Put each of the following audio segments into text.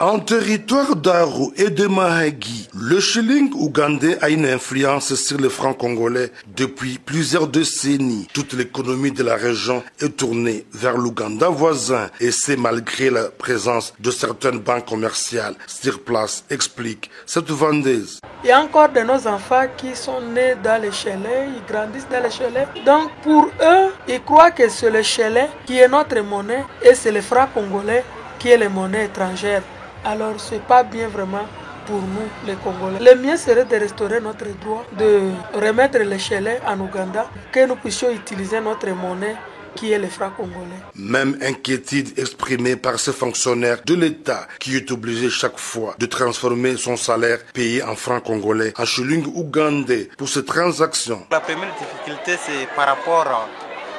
En territoire d'Aru et de Mahagi, le shilling ougandais a une influence sur le franc congolais depuis plusieurs décennies. Toute l'économie de la région est tournée vers l'Ouganda voisin et c'est malgré la présence de certaines banques commerciales sur place, explique cette vendeuse. Il y a encore de nos enfants qui sont nés dans les chalets, ils grandissent dans les chalets. Donc pour eux, ils croient que c'est le chalet qui est notre monnaie et c'est le franc congolais qui est la monnaie étrangère. Alors ce n'est pas bien vraiment pour nous les Congolais. Le mieux serait de restaurer notre droit, de remettre les chalets en Ouganda, que nous puissions utiliser notre monnaie qui est le franc congolais. Même inquiétude exprimée par ce fonctionnaire de l'État qui est obligé chaque fois de transformer son salaire payé en franc congolais en shilling ougandais pour ces transactions. La première difficulté, c'est par rapport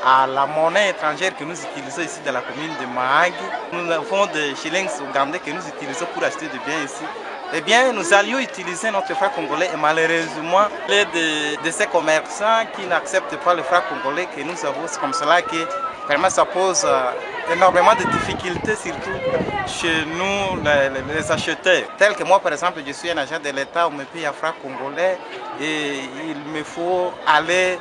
à la monnaie étrangère que nous utilisons ici dans la commune de Mahagi. Nous avons des shillings ougandais que nous utilisons pour acheter des biens ici. Eh bien, nous allions utiliser notre franc congolais et malheureusement, les de ces commerçants qui n'acceptent pas le franc congolais que nous avons, c'est comme cela que vraiment ça pose énormément de difficultés, surtout chez nous, les acheteurs. Tel que moi, par exemple, je suis un agent de l'État, on me paye en franc congolais et il me faut aller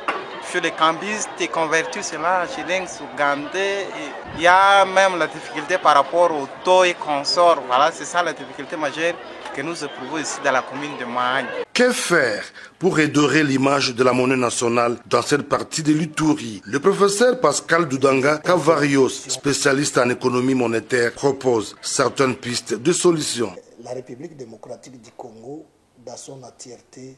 chez les cambistes et convertir cela en shillings ougandais. Il y a même la difficulté par rapport au taux et consorts. Voilà, c'est ça la difficulté majeure que nous éprouvons ici dans la commune de Mahagi. Que faire pour redorer l'image de la monnaie nationale dans cette partie de l'Ituri? Le professeur Pascal Doudanga Cavarios, spécialiste en économie monétaire, propose certaines pistes de solutions. La République démocratique du Congo, dans son entièreté,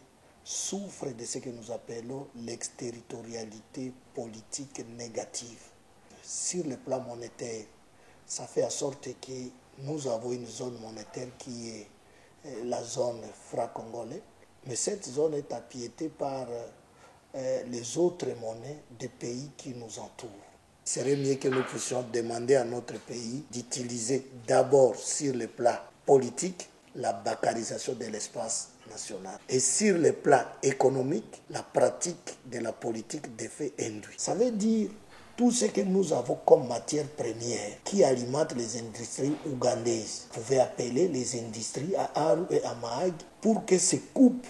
souffre de ce que nous appelons l'exterritorialité politique négative. Sur le plan monétaire, ça fait en sorte que nous avons une zone monétaire qui est la zone franc congolais, mais cette zone est appiétée par les autres monnaies des pays qui nous entourent. Il serait mieux que nous puissions demander à notre pays d'utiliser d'abord sur le plan politique la bancarisation de l'espace national et sur le plan économique la pratique de la politique d'effet induit. Ça veut dire tout ce que nous avons comme matière première qui alimente les industries ougandaises. Vous pouvez appeler les industries à Aru et à Mahagi pour que se coupe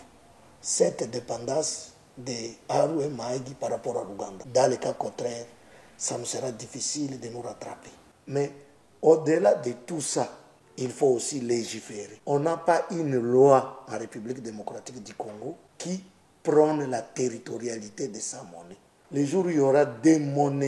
cette dépendance de Aru et Mahagi par rapport à l'Ouganda. Dans le cas contraire, ça nous sera difficile de nous rattraper. Mais au-delà de tout ça, il faut aussi légiférer. On n'a pas une loi en République démocratique du Congo qui prône la territorialité de sa monnaie. Les jours où il y aura des monnaies